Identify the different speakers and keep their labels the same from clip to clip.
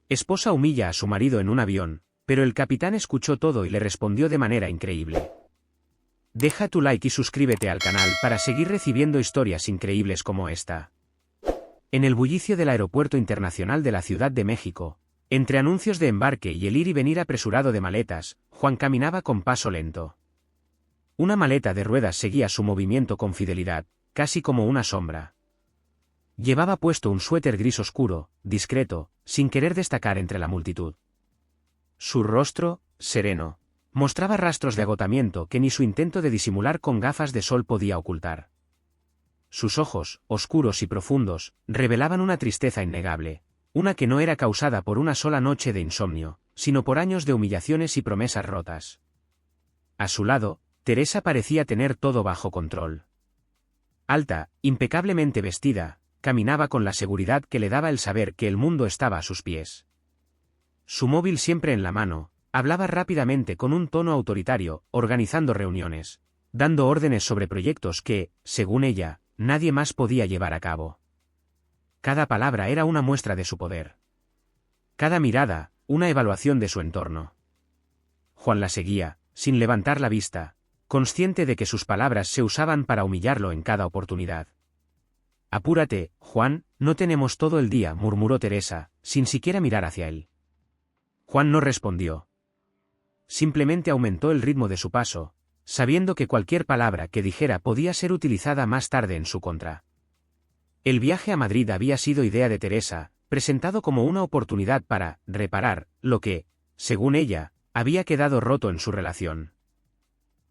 Speaker 1: Esposa humilla a su marido en un avión, pero el capitán escuchó todo y le respondió de manera increíble. Deja tu like y suscríbete al canal para seguir recibiendo historias increíbles como esta. En el bullicio del Aeropuerto Internacional de la Ciudad de México, entre anuncios de embarque y el ir y venir apresurado de maletas, Juan caminaba con paso lento. Una maleta de ruedas seguía su movimiento con fidelidad, casi como una sombra. Llevaba puesto un suéter gris oscuro, discreto, sin querer destacar entre la multitud. Su rostro, sereno, mostraba rastros de agotamiento que ni su intento de disimular con gafas de sol podía ocultar. Sus ojos, oscuros y profundos, revelaban una tristeza innegable, una que no era causada por una sola noche de insomnio, sino por años de humillaciones y promesas rotas. A su lado, Teresa parecía tener todo bajo control. Alta, impecablemente vestida, caminaba con la seguridad que le daba el saber que el mundo estaba a sus pies. Su móvil siempre en la mano, hablaba rápidamente con un tono autoritario, organizando reuniones, dando órdenes sobre proyectos que, según ella, nadie más podía llevar a cabo. Cada palabra era una muestra de su poder. Cada mirada, una evaluación de su entorno. Juan la seguía, sin levantar la vista, consciente de que sus palabras se usaban para humillarlo en cada oportunidad. Apúrate, Juan, no tenemos todo el día, murmuró Teresa, sin siquiera mirar hacia él. Juan no respondió. Simplemente aumentó el ritmo de su paso, sabiendo que cualquier palabra que dijera podía ser utilizada más tarde en su contra. El viaje a Madrid había sido idea de Teresa, presentado como una oportunidad para reparar lo que, según ella, había quedado roto en su relación.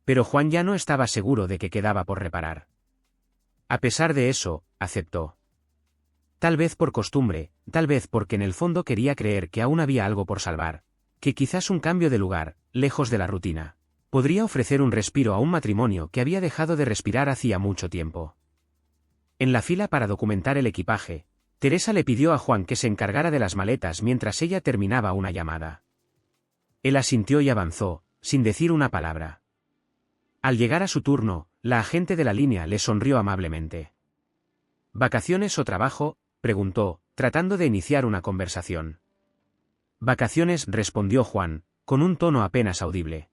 Speaker 1: Pero Juan ya no estaba seguro de que quedaba por reparar. A pesar de eso, aceptó. Tal vez por costumbre, tal vez porque en el fondo quería creer que aún había algo por salvar, que quizás un cambio de lugar, lejos de la rutina, podría ofrecer un respiro a un matrimonio que había dejado de respirar hacía mucho tiempo. En la fila para documentar el equipaje, Teresa le pidió a Juan que se encargara de las maletas mientras ella terminaba una llamada. Él asintió y avanzó, sin decir una palabra. Al llegar a su turno, la agente de la línea le sonrió amablemente. ¿Vacaciones o trabajo?, preguntó, tratando de iniciar una conversación. Vacaciones, respondió Juan, con un tono apenas audible.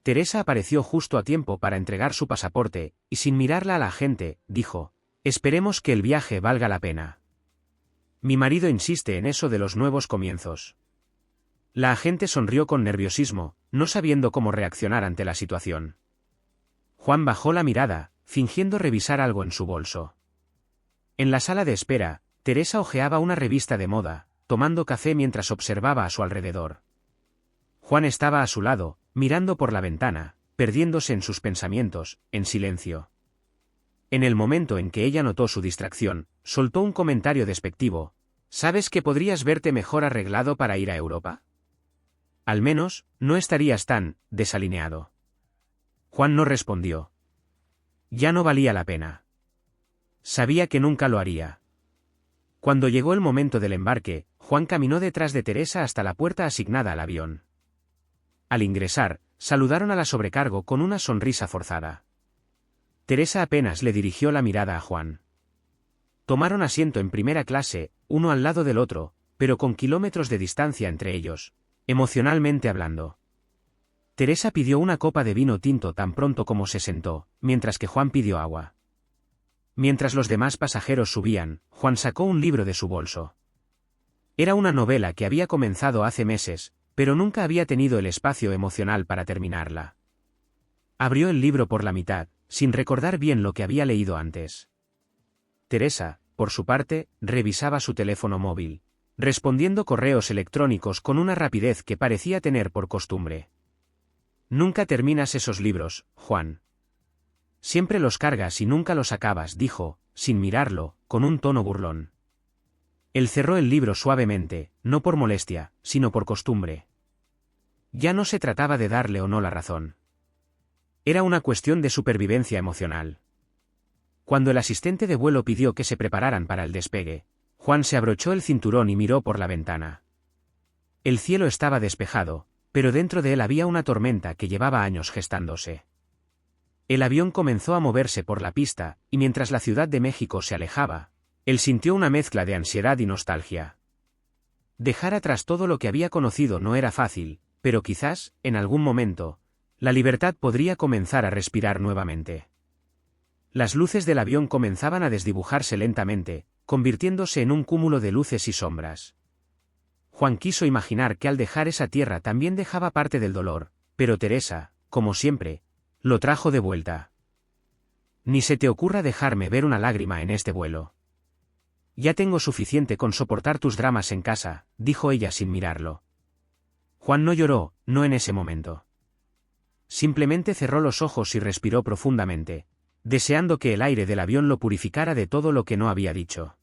Speaker 1: Teresa apareció justo a tiempo para entregar su pasaporte, y sin mirarla a la agente, dijo: esperemos que el viaje valga la pena. Mi marido insiste en eso de los nuevos comienzos. La agente sonrió con nerviosismo, no sabiendo cómo reaccionar ante la situación. Juan bajó la mirada, fingiendo revisar algo en su bolso. En la sala de espera, Teresa hojeaba una revista de moda, tomando café mientras observaba a su alrededor. Juan estaba a su lado, mirando por la ventana, perdiéndose en sus pensamientos, en silencio. En el momento en que ella notó su distracción, soltó un comentario despectivo: ¿sabes que podrías verte mejor arreglado para ir a Europa? Al menos, no estarías tan desalineado. Juan no respondió. Ya no valía la pena. Sabía que nunca lo haría. Cuando llegó el momento del embarque, Juan caminó detrás de Teresa hasta la puerta asignada al avión. Al ingresar, saludaron a la sobrecargo con una sonrisa forzada. Teresa apenas le dirigió la mirada a Juan. Tomaron asiento en primera clase, uno al lado del otro, pero con kilómetros de distancia entre ellos, emocionalmente hablando. Teresa pidió una copa de vino tinto tan pronto como se sentó, mientras que Juan pidió agua. Mientras los demás pasajeros subían, Juan sacó un libro de su bolso. Era una novela que había comenzado hace meses, pero nunca había tenido el espacio emocional para terminarla. Abrió el libro por la mitad, sin recordar bien lo que había leído antes. Teresa, por su parte, revisaba su teléfono móvil, respondiendo correos electrónicos con una rapidez que parecía tener por costumbre. Nunca terminas esos libros, Juan. Siempre los cargas y nunca los acabas, dijo, sin mirarlo, con un tono burlón. Él cerró el libro suavemente, no por molestia, sino por costumbre. Ya no se trataba de darle o no la razón. Era una cuestión de supervivencia emocional. Cuando el asistente de vuelo pidió que se prepararan para el despegue, Juan se abrochó el cinturón y miró por la ventana. El cielo estaba despejado, pero dentro de él había una tormenta que llevaba años gestándose. El avión comenzó a moverse por la pista, y mientras la Ciudad de México se alejaba, él sintió una mezcla de ansiedad y nostalgia. Dejar atrás todo lo que había conocido no era fácil, pero quizás, en algún momento, la libertad podría comenzar a respirar nuevamente. Las luces del avión comenzaban a desdibujarse lentamente, convirtiéndose en un cúmulo de luces y sombras. Juan quiso imaginar que al dejar esa tierra también dejaba parte del dolor, pero Teresa, como siempre, lo trajo de vuelta. Ni se te ocurra dejarme ver una lágrima en este vuelo. Ya tengo suficiente con soportar tus dramas en casa, dijo ella sin mirarlo. Juan no lloró, no en ese momento. Simplemente cerró los ojos y respiró profundamente, deseando que el aire del avión lo purificara de todo lo que no había dicho.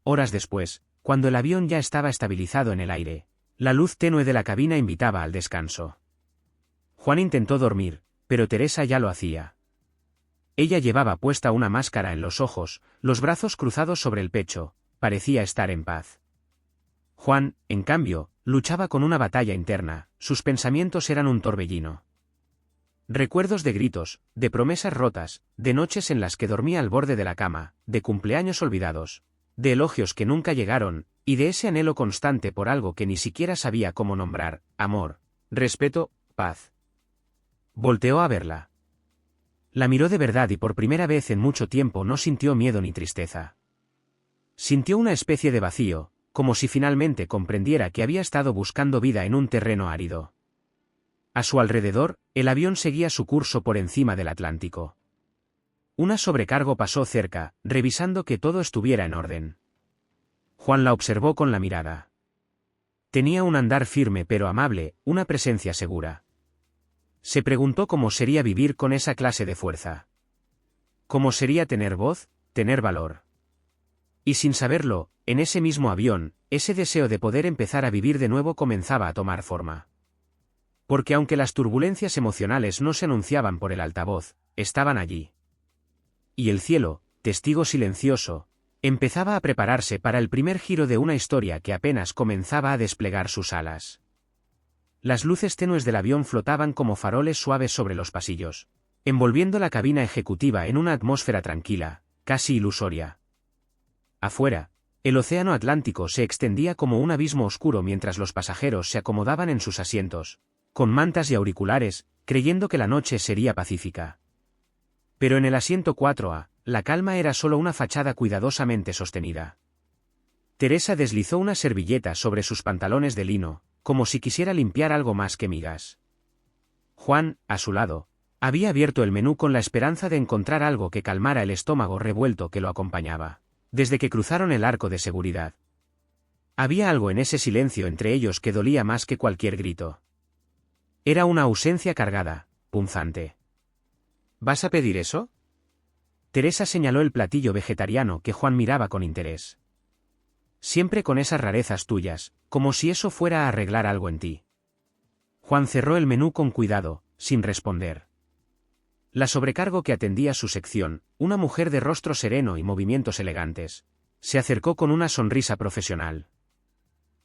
Speaker 1: Horas después, cuando el avión ya estaba estabilizado en el aire, la luz tenue de la cabina invitaba al descanso. Juan intentó dormir, pero Teresa ya lo hacía. Ella llevaba puesta una máscara en los ojos, los brazos cruzados sobre el pecho, parecía estar en paz. Juan, en cambio, luchaba con una batalla interna, sus pensamientos eran un torbellino. Recuerdos de gritos, de promesas rotas, de noches en las que dormía al borde de la cama, de cumpleaños olvidados, de elogios que nunca llegaron, y de ese anhelo constante por algo que ni siquiera sabía cómo nombrar: amor, respeto, paz. Volteó a verla. La miró de verdad y por primera vez en mucho tiempo no sintió miedo ni tristeza. Sintió una especie de vacío, como si finalmente comprendiera que había estado buscando vida en un terreno árido. A su alrededor, el avión seguía su curso por encima del Atlántico. Una sobrecargo pasó cerca, revisando que todo estuviera en orden. Juan la observó con la mirada. Tenía un andar firme pero amable, una presencia segura. Se preguntó cómo sería vivir con esa clase de fuerza. Cómo sería tener voz, tener valor. Y sin saberlo, en ese mismo avión, ese deseo de poder empezar a vivir de nuevo comenzaba a tomar forma. Porque aunque las turbulencias emocionales no se anunciaban por el altavoz, estaban allí. Y el cielo, testigo silencioso, empezaba a prepararse para el primer giro de una historia que apenas comenzaba a desplegar sus alas. Las luces tenues del avión flotaban como faroles suaves sobre los pasillos, envolviendo la cabina ejecutiva en una atmósfera tranquila, casi ilusoria. Afuera, el océano Atlántico se extendía como un abismo oscuro mientras los pasajeros se acomodaban en sus asientos, con mantas y auriculares, creyendo que la noche sería pacífica. Pero en el asiento 4A, la calma era solo una fachada cuidadosamente sostenida. Teresa deslizó una servilleta sobre sus pantalones de lino, como si quisiera limpiar algo más que migas. Juan, a su lado, había abierto el menú con la esperanza de encontrar algo que calmara el estómago revuelto que lo acompañaba, desde que cruzaron el arco de seguridad. Había algo en ese silencio entre ellos que dolía más que cualquier grito. Era una ausencia cargada, punzante. ¿Vas a pedir eso? Teresa señaló el platillo vegetariano que Juan miraba con interés. Siempre con esas rarezas tuyas, como si eso fuera a arreglar algo en ti. Juan cerró el menú con cuidado, sin responder. La sobrecargo que atendía su sección, una mujer de rostro sereno y movimientos elegantes, se acercó con una sonrisa profesional.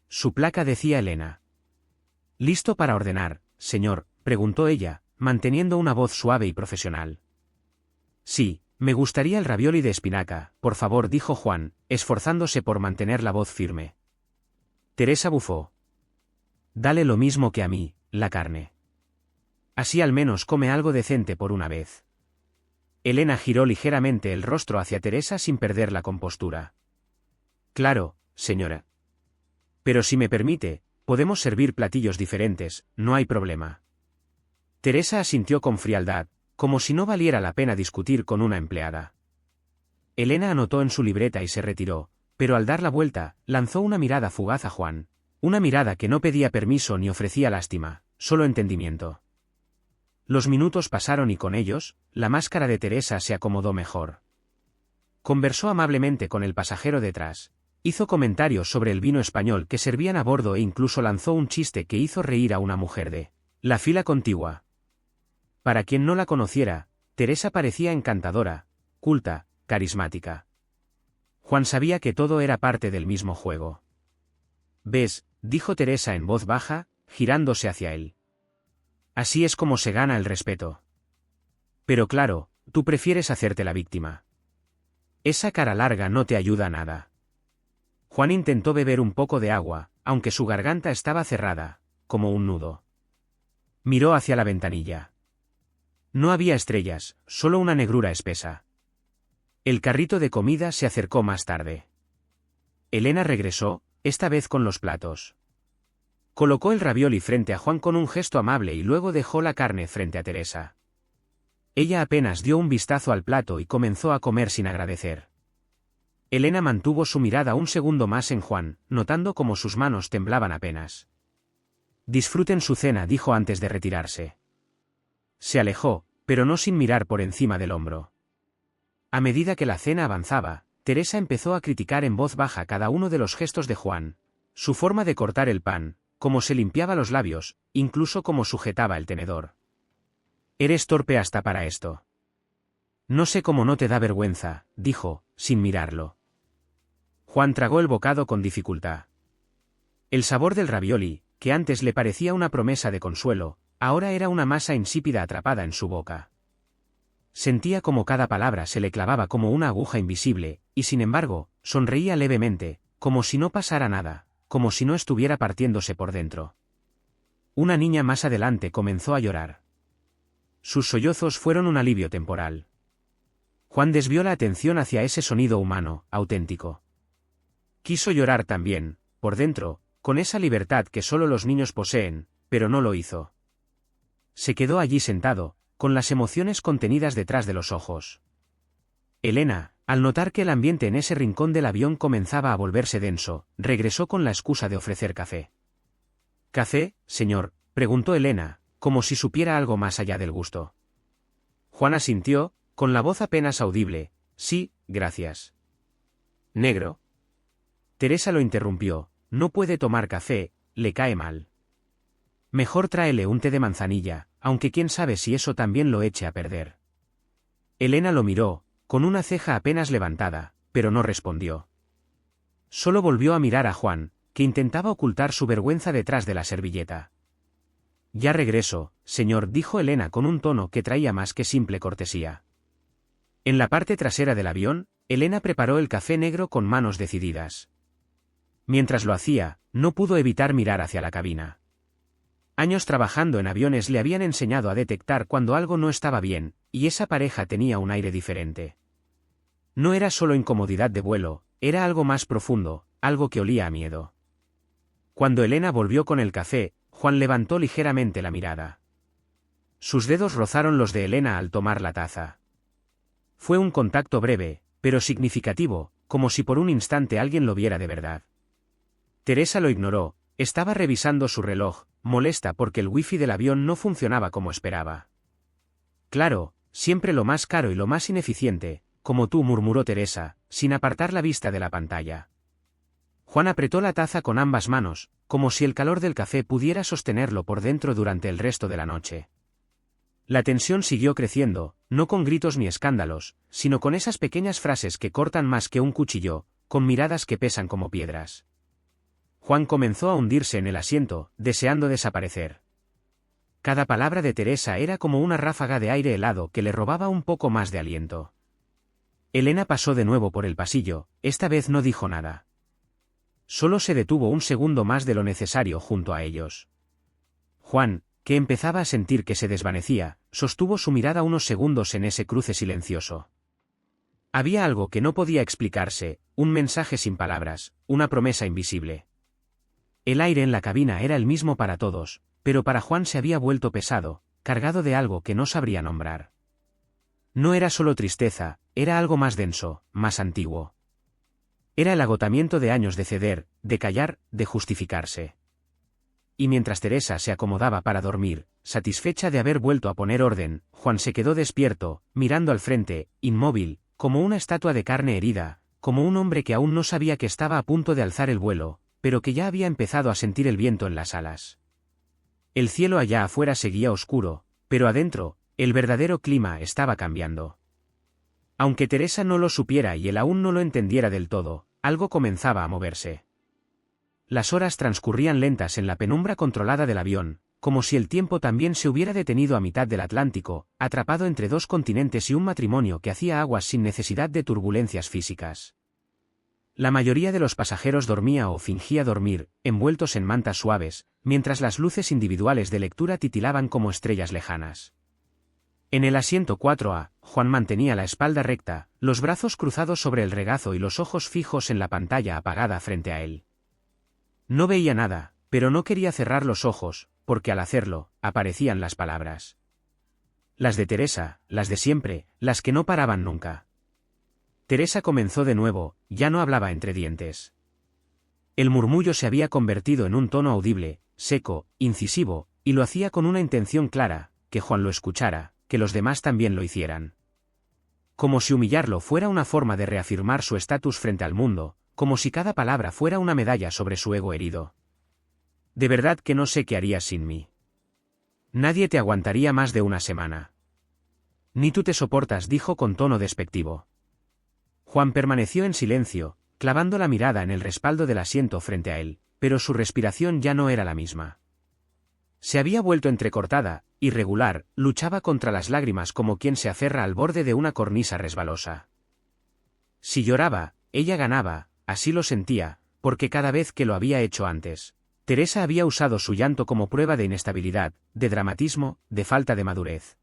Speaker 1: Su placa decía Elena. ¿Listo para ordenar, señor?, preguntó ella, manteniendo una voz suave y profesional. Sí, me gustaría el ravioli de espinaca, por favor, dijo Juan, esforzándose por mantener la voz firme. Teresa bufó. Dale lo mismo que a mí, la carne. Así al menos come algo decente por una vez. Elena giró ligeramente el rostro hacia Teresa sin perder la compostura. Claro, señora. Pero si me permite, podemos servir platillos diferentes, no hay problema. Teresa asintió con frialdad, como si no valiera la pena discutir con una empleada. Elena anotó en su libreta y se retiró, pero al dar la vuelta, lanzó una mirada fugaz a Juan, una mirada que no pedía permiso ni ofrecía lástima, solo entendimiento. Los minutos pasaron y con ellos, la máscara de Teresa se acomodó mejor. Conversó amablemente con el pasajero detrás, hizo comentarios sobre el vino español que servían a bordo e incluso lanzó un chiste que hizo reír a una mujer de la fila contigua. Para quien no la conociera, Teresa parecía encantadora, culta, carismática. Juan sabía que todo era parte del mismo juego. «¿Ves?», dijo Teresa en voz baja, girándose hacia él. «Así es como se gana el respeto. Pero claro, tú prefieres hacerte la víctima. Esa cara larga no te ayuda a nada». Juan intentó beber un poco de agua, aunque su garganta estaba cerrada, como un nudo. Miró hacia la ventanilla. No había estrellas, solo una negrura espesa. El carrito de comida se acercó más tarde. Elena regresó, esta vez con los platos. Colocó el ravioli frente a Juan con un gesto amable y luego dejó la carne frente a Teresa. Ella apenas dio un vistazo al plato y comenzó a comer sin agradecer. Elena mantuvo su mirada un segundo más en Juan, notando cómo sus manos temblaban apenas. Disfruten su cena, dijo antes de retirarse. Se alejó, pero no sin mirar por encima del hombro. A medida que la cena avanzaba, Teresa empezó a criticar en voz baja cada uno de los gestos de Juan, su forma de cortar el pan, cómo se limpiaba los labios, incluso cómo sujetaba el tenedor. «Eres torpe hasta para esto». «No sé cómo no te da vergüenza», dijo, sin mirarlo. Juan tragó el bocado con dificultad. El sabor del ravioli, que antes le parecía una promesa de consuelo, ahora era una masa insípida atrapada en su boca. Sentía como cada palabra se le clavaba como una aguja invisible, y sin embargo, sonreía levemente, como si no pasara nada, como si no estuviera partiéndose por dentro. Una niña más adelante comenzó a llorar. Sus sollozos fueron un alivio temporal. Juan desvió la atención hacia ese sonido humano, auténtico. Quiso llorar también, por dentro, con esa libertad que solo los niños poseen, pero no lo hizo. Se quedó allí sentado, con las emociones contenidas detrás de los ojos. Elena, al notar que el ambiente en ese rincón del avión comenzaba a volverse denso, regresó con la excusa de ofrecer café. «¿Café, señor?», preguntó Elena, como si supiera algo más allá del gusto. Juan asintió, con la voz apenas audible: «Sí, gracias». «¿Negro?». Teresa lo interrumpió: «No puede tomar café, le cae mal. Mejor tráele un té de manzanilla, aunque quién sabe si eso también lo eche a perder». Elena lo miró, con una ceja apenas levantada, pero no respondió. Solo volvió a mirar a Juan, que intentaba ocultar su vergüenza detrás de la servilleta. «Ya regreso, señor», dijo Elena con un tono que traía más que simple cortesía. En la parte trasera del avión, Elena preparó el café negro con manos decididas. Mientras lo hacía, no pudo evitar mirar hacia la cabina. Años trabajando en aviones le habían enseñado a detectar cuando algo no estaba bien, y esa pareja tenía un aire diferente. No era solo incomodidad de vuelo, era algo más profundo, algo que olía a miedo. Cuando Elena volvió con el café, Juan levantó ligeramente la mirada. Sus dedos rozaron los de Elena al tomar la taza. Fue un contacto breve, pero significativo, como si por un instante alguien lo viera de verdad. Teresa lo ignoró, estaba revisando su reloj, molesta porque el wifi del avión no funcionaba como esperaba. «Claro, siempre lo más caro y lo más ineficiente, como tú», murmuró Teresa, sin apartar la vista de la pantalla. Juan apretó la taza con ambas manos, como si el calor del café pudiera sostenerlo por dentro durante el resto de la noche. La tensión siguió creciendo, no con gritos ni escándalos, sino con esas pequeñas frases que cortan más que un cuchillo, con miradas que pesan como piedras. Juan comenzó a hundirse en el asiento, deseando desaparecer. Cada palabra de Teresa era como una ráfaga de aire helado que le robaba un poco más de aliento. Elena pasó de nuevo por el pasillo, esta vez no dijo nada. Solo se detuvo un segundo más de lo necesario junto a ellos. Juan, que empezaba a sentir que se desvanecía, sostuvo su mirada unos segundos en ese cruce silencioso. Había algo que no podía explicarse, un mensaje sin palabras, una promesa invisible. El aire en la cabina era el mismo para todos, pero para Juan se había vuelto pesado, cargado de algo que no sabría nombrar. No era solo tristeza, era algo más denso, más antiguo. Era el agotamiento de años de ceder, de callar, de justificarse. Y mientras Teresa se acomodaba para dormir, satisfecha de haber vuelto a poner orden, Juan se quedó despierto, mirando al frente, inmóvil, como una estatua de carne herida, como un hombre que aún no sabía que estaba a punto de alzar el vuelo, pero que ya había empezado a sentir el viento en las alas. El cielo allá afuera seguía oscuro, pero adentro, el verdadero clima estaba cambiando. Aunque Teresa no lo supiera y él aún no lo entendiera del todo, algo comenzaba a moverse. Las horas transcurrían lentas en la penumbra controlada del avión, como si el tiempo también se hubiera detenido a mitad del Atlántico, atrapado entre dos continentes y un matrimonio que hacía aguas sin necesidad de turbulencias físicas. La mayoría de los pasajeros dormía o fingía dormir, envueltos en mantas suaves, mientras las luces individuales de lectura titilaban como estrellas lejanas. En el asiento 4A, Juan mantenía la espalda recta, los brazos cruzados sobre el regazo y los ojos fijos en la pantalla apagada frente a él. No veía nada, pero no quería cerrar los ojos, porque al hacerlo, aparecían las palabras. Las de Teresa, las de siempre, las que no paraban nunca. Teresa comenzó de nuevo, ya no hablaba entre dientes. El murmullo se había convertido en un tono audible, seco, incisivo, y lo hacía con una intención clara, que Juan lo escuchara, que los demás también lo hicieran. Como si humillarlo fuera una forma de reafirmar su estatus frente al mundo, como si cada palabra fuera una medalla sobre su ego herido. De verdad que no sé qué harías sin mí. Nadie te aguantaría más de una semana. Ni tú te soportas, dijo con tono despectivo. Juan permaneció en silencio, clavando la mirada en el respaldo del asiento frente a él, pero su respiración ya no era la misma. Se había vuelto entrecortada, irregular, luchaba contra las lágrimas como quien se aferra al borde de una cornisa resbalosa. Si lloraba, ella ganaba, así lo sentía, porque cada vez que lo había hecho antes, Teresa había usado su llanto como prueba de inestabilidad, de dramatismo, de falta de madurez.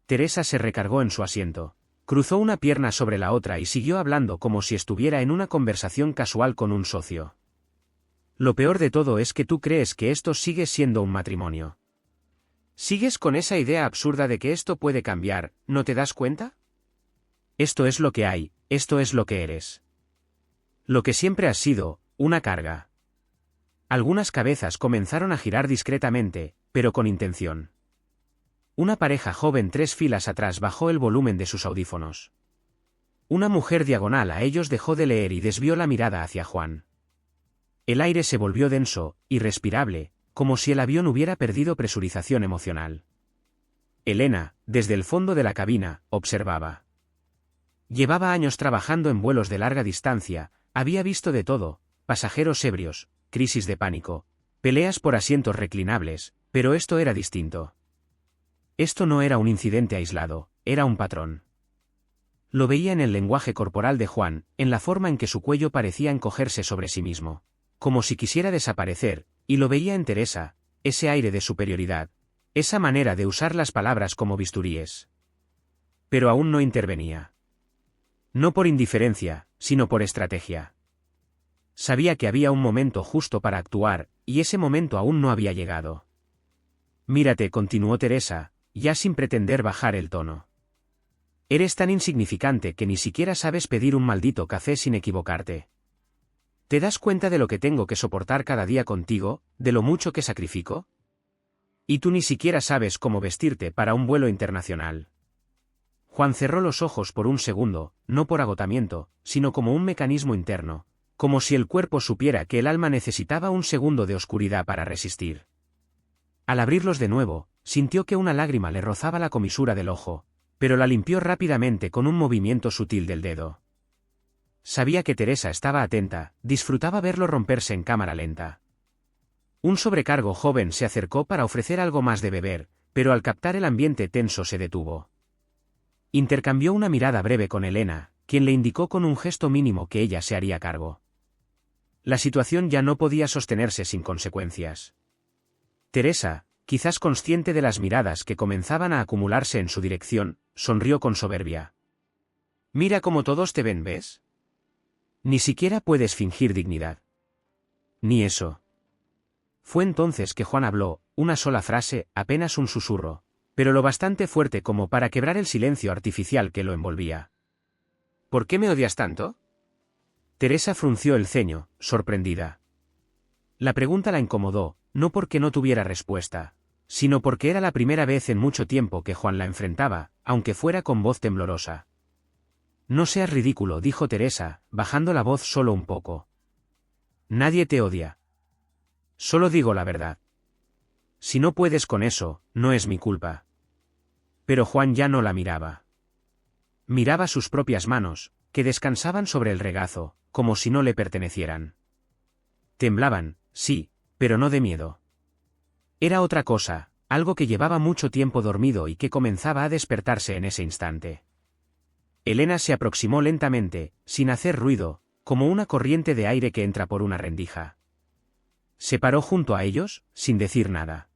Speaker 1: Teresa se recargó en su asiento. Cruzó una pierna sobre la otra y siguió hablando como si estuviera en una conversación casual con un socio. Lo peor de todo es que tú crees que esto sigue siendo un matrimonio. ¿Sigues con esa idea absurda de que esto puede cambiar, no te das cuenta? Esto es lo que hay, esto es lo que eres. Lo que siempre has sido, una carga. Algunas cabezas comenzaron a girar discretamente, pero con intención. Una pareja joven 3 filas atrás bajó el volumen de sus audífonos. Una mujer diagonal a ellos dejó de leer y desvió la mirada hacia Juan. El aire se volvió denso, irrespirable, como si el avión hubiera perdido presurización emocional. Elena, desde el fondo de la cabina, observaba. Llevaba años trabajando en vuelos de larga distancia, había visto de todo, pasajeros ebrios, crisis de pánico, peleas por asientos reclinables, pero esto era distinto. Esto no era un incidente aislado, era un patrón. Lo veía en el lenguaje corporal de Juan, en la forma en que su cuello parecía encogerse sobre sí mismo, como si quisiera desaparecer, y lo veía en Teresa, ese aire de superioridad, esa manera de usar las palabras como bisturíes. Pero aún no intervenía. No por indiferencia, sino por estrategia. Sabía que había un momento justo para actuar, y ese momento aún no había llegado. Mírate, continuó Teresa, ya sin pretender bajar el tono. Eres tan insignificante que ni siquiera sabes pedir un maldito café sin equivocarte. ¿Te das cuenta de lo que tengo que soportar cada día contigo, de lo mucho que sacrifico? Y tú ni siquiera sabes cómo vestirte para un vuelo internacional. Juan cerró los ojos por un segundo, no por agotamiento, sino como un mecanismo interno, como si el cuerpo supiera que el alma necesitaba un segundo de oscuridad para resistir. Al abrirlos de nuevo, sintió que una lágrima le rozaba la comisura del ojo, pero la limpió rápidamente con un movimiento sutil del dedo. Sabía que Teresa estaba atenta, disfrutaba verlo romperse en cámara lenta. Un sobrecargo joven se acercó para ofrecer algo más de beber, pero al captar el ambiente tenso se detuvo. Intercambió una mirada breve con Elena, quien le indicó con un gesto mínimo que ella se haría cargo. La situación ya no podía sostenerse sin consecuencias. Teresa, quizás consciente de las miradas que comenzaban a acumularse en su dirección, sonrió con soberbia. Mira cómo todos te ven, ¿ves? Ni siquiera puedes fingir dignidad. Ni eso. Fue entonces que Juan habló, una sola frase, apenas un susurro, pero lo bastante fuerte como para quebrar el silencio artificial que lo envolvía. ¿Por qué me odias tanto? Teresa frunció el ceño, sorprendida. La pregunta la incomodó, no porque no tuviera respuesta, sino porque era la primera vez en mucho tiempo que Juan la enfrentaba, aunque fuera con voz temblorosa. No seas ridículo, dijo Teresa, bajando la voz solo un poco. Nadie te odia. Solo digo la verdad. Si no puedes con eso, no es mi culpa. Pero Juan ya no la miraba. Miraba sus propias manos, que descansaban sobre el regazo, como si no le pertenecieran. Temblaban, sí, pero no de miedo. Era otra cosa, algo que llevaba mucho tiempo dormido y que comenzaba a despertarse en ese instante. Elena se aproximó lentamente, sin hacer ruido, como una corriente de aire que entra por una rendija. Se paró junto a ellos, sin decir nada.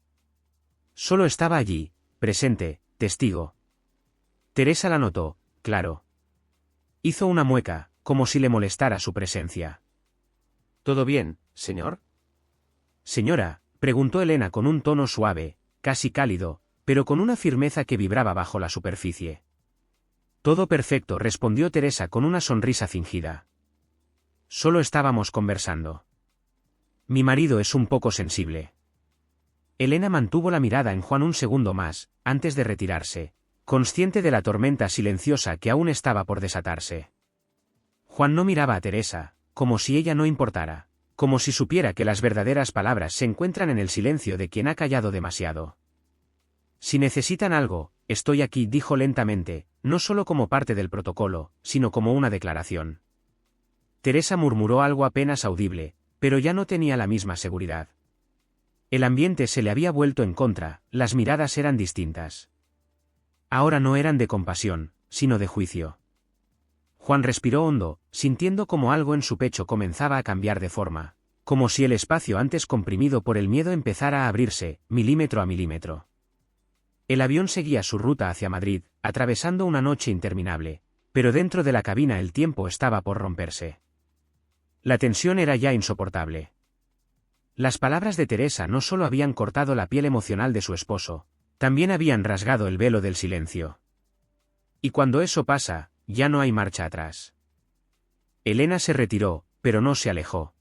Speaker 1: Solo estaba allí, presente, testigo. Teresa la notó, claro. Hizo una mueca, como si le molestara su presencia.
Speaker 2: ¿Todo bien, señor?
Speaker 1: Señora, preguntó Elena con un tono suave, casi cálido, pero con una firmeza que vibraba bajo la superficie. Todo perfecto, respondió Teresa con una sonrisa fingida. Solo estábamos conversando. Mi marido es un poco sensible. Elena mantuvo la mirada en Juan un segundo más, antes de retirarse, consciente de la tormenta silenciosa que aún estaba por desatarse. Juan no miraba a Teresa, como si ella no importara, como si supiera que las verdaderas palabras se encuentran en el silencio de quien ha callado demasiado. Si necesitan algo, estoy aquí, dijo lentamente, no solo como parte del protocolo, sino como una declaración. Teresa murmuró algo apenas audible, pero ya no tenía la misma seguridad. El ambiente se le había vuelto en contra, las miradas eran distintas. Ahora no eran de compasión, sino de juicio. Juan respiró hondo, sintiendo como algo en su pecho comenzaba a cambiar de forma, como si el espacio antes comprimido por el miedo empezara a abrirse, milímetro a milímetro. El avión seguía su ruta hacia Madrid, atravesando una noche interminable, pero dentro de la cabina el tiempo estaba por romperse. La tensión era ya insoportable. Las palabras de Teresa no solo habían cortado la piel emocional de su esposo, también habían rasgado el velo del silencio. Y cuando eso pasa, ya no hay marcha atrás. Elena se retiró, pero no se alejó.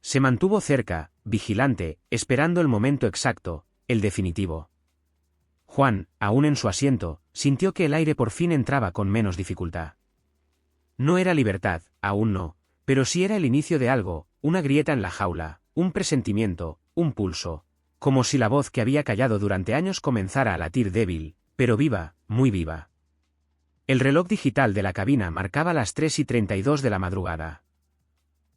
Speaker 1: Se mantuvo cerca, vigilante, esperando el momento exacto, el definitivo. Juan, aún en su asiento, sintió que el aire por fin entraba con menos dificultad. No era libertad, aún no, pero sí era el inicio de algo, una grieta en la jaula, un presentimiento, un pulso, como si la voz que había callado durante años comenzara a latir débil, pero viva, muy viva. El reloj digital de la cabina marcaba las 3:32 de la madrugada.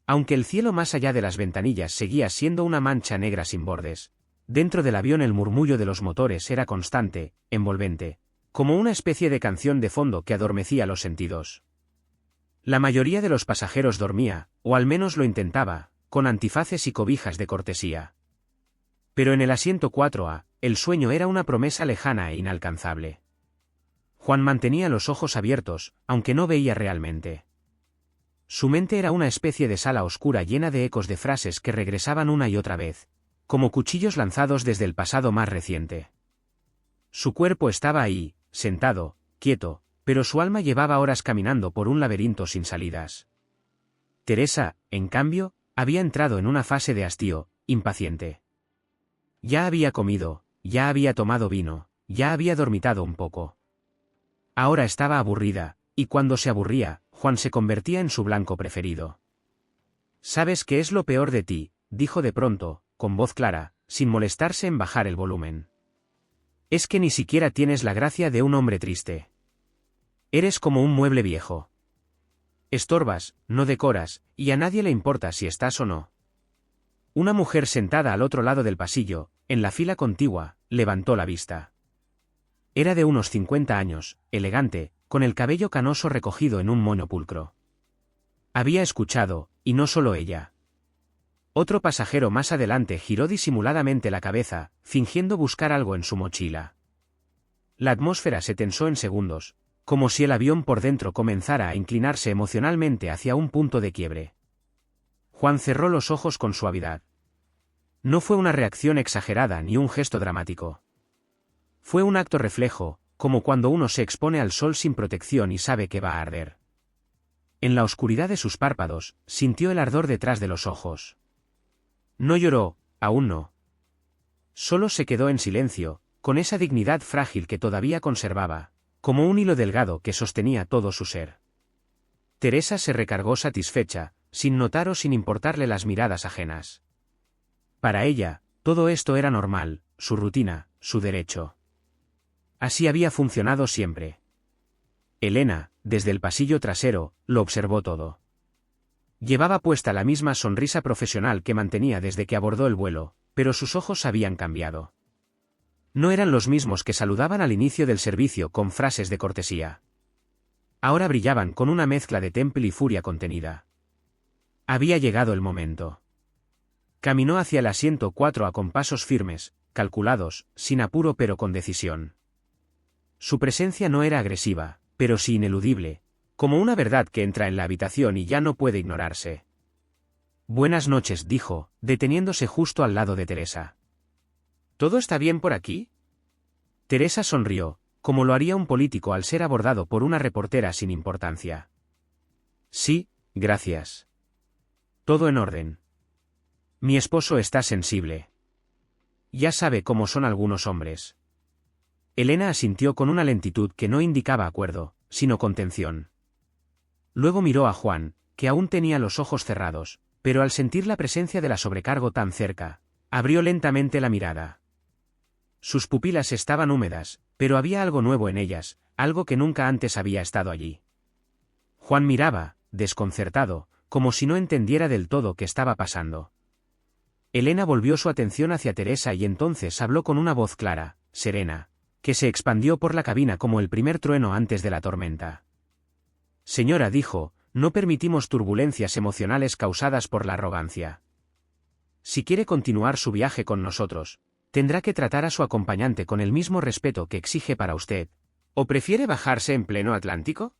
Speaker 1: Aunque el cielo más allá de las ventanillas seguía siendo una mancha negra sin bordes, dentro del avión el murmullo de los motores era constante, envolvente, como una especie de canción de fondo que adormecía los sentidos. La mayoría de los pasajeros dormía, o al menos lo intentaba, con antifaces y cobijas de cortesía. Pero en el asiento 4A, el sueño era una promesa lejana e inalcanzable. Juan mantenía los ojos abiertos, aunque no veía realmente. Su mente era una especie de sala oscura llena de ecos de frases que regresaban una y otra vez, como cuchillos lanzados desde el pasado más reciente. Su cuerpo estaba ahí, sentado, quieto, pero su alma llevaba horas caminando por un laberinto sin salidas. Teresa, en cambio, había entrado en una fase de hastío, impaciente. Ya había comido, ya había tomado vino, ya había dormitado un poco. Ahora estaba aburrida, y cuando se aburría, Juan se convertía en su blanco preferido. «¿Sabes qué es lo peor de ti?», dijo de pronto, con voz clara, sin molestarse en bajar el volumen. «Es que ni siquiera tienes la gracia de un hombre triste. Eres como un mueble viejo. Estorbas, no decoras, y a nadie le importa si estás o no». Una mujer sentada al otro lado del pasillo, en la fila contigua, levantó la vista. Era de unos 50 años, elegante, con el cabello canoso recogido en un moño pulcro. Había escuchado, y no solo ella. Otro pasajero más adelante giró disimuladamente la cabeza, fingiendo buscar algo en su mochila. La atmósfera se tensó en segundos, como si el avión por dentro comenzara a inclinarse emocionalmente hacia un punto de quiebre. Juan cerró los ojos con suavidad. No fue una reacción exagerada ni un gesto dramático. Fue un acto reflejo, como cuando uno se expone al sol sin protección y sabe que va a arder. En la oscuridad de sus párpados, sintió el ardor detrás de los ojos. No lloró, aún no. Solo se quedó en silencio, con esa dignidad frágil que todavía conservaba, como un hilo delgado que sostenía todo su ser. Teresa se recargó satisfecha, sin notar o sin importarle las miradas ajenas. Para ella, todo esto era normal, su rutina, su derecho. Así había funcionado siempre. Elena, desde el pasillo trasero, lo observó todo. Llevaba puesta la misma sonrisa profesional que mantenía desde que abordó el vuelo, pero sus ojos habían cambiado. No eran los mismos que saludaban al inicio del servicio con frases de cortesía. Ahora brillaban con una mezcla de temple y furia contenida. Había llegado el momento. Caminó hacia el asiento 4 a con pasos firmes, calculados, sin apuro pero con decisión. Su presencia no era agresiva, pero sí ineludible, como una verdad que entra en la habitación y ya no puede ignorarse. Buenas noches, dijo, deteniéndose justo al lado de Teresa. ¿Todo está bien por aquí? Teresa sonrió, como lo haría un político al ser abordado por una reportera sin importancia. Sí, gracias. Todo en orden. Mi esposo está sensible. Ya sabe cómo son algunos hombres. Elena asintió con una lentitud que no indicaba acuerdo, sino contención. Luego miró a Juan, que aún tenía los ojos cerrados, pero al sentir la presencia de la sobrecargo tan cerca, abrió lentamente la mirada. Sus pupilas estaban húmedas, pero había algo nuevo en ellas, algo que nunca antes había estado allí. Juan miraba, desconcertado, como si no entendiera del todo qué estaba pasando. Elena volvió su atención hacia Teresa y entonces habló con una voz clara, serena, que se expandió por la cabina como el primer trueno antes de la tormenta. Señora, dijo, no permitimos turbulencias emocionales causadas por la arrogancia. Si quiere continuar su viaje con nosotros, tendrá que tratar a su acompañante con el mismo respeto que exige para usted. ¿O prefiere bajarse en pleno Atlántico?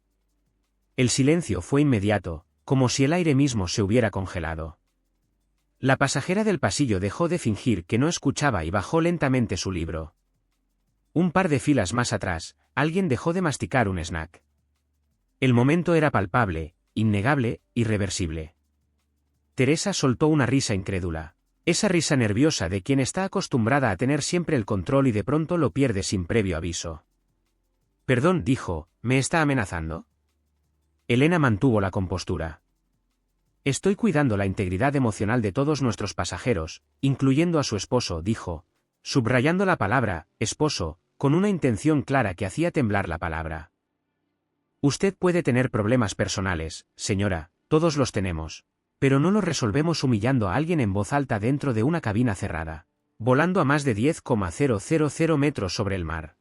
Speaker 1: El silencio fue inmediato, como si el aire mismo se hubiera congelado. La pasajera del pasillo dejó de fingir que no escuchaba y bajó lentamente su libro. Un par de filas más atrás, alguien dejó de masticar un snack. El momento era palpable, innegable, irreversible. Teresa soltó una risa incrédula. Esa risa nerviosa de quien está acostumbrada a tener siempre el control y de pronto lo pierde sin previo aviso. Perdón, dijo, ¿me está amenazando? Elena mantuvo la compostura. Estoy cuidando la integridad emocional de todos nuestros pasajeros, incluyendo a su esposo, dijo, subrayando la palabra, esposo, con una intención clara que hacía temblar la palabra. Usted puede tener problemas personales, señora, todos los tenemos, pero no los resolvemos humillando a alguien en voz alta dentro de una cabina cerrada, volando a más de 10,000 metros sobre el mar.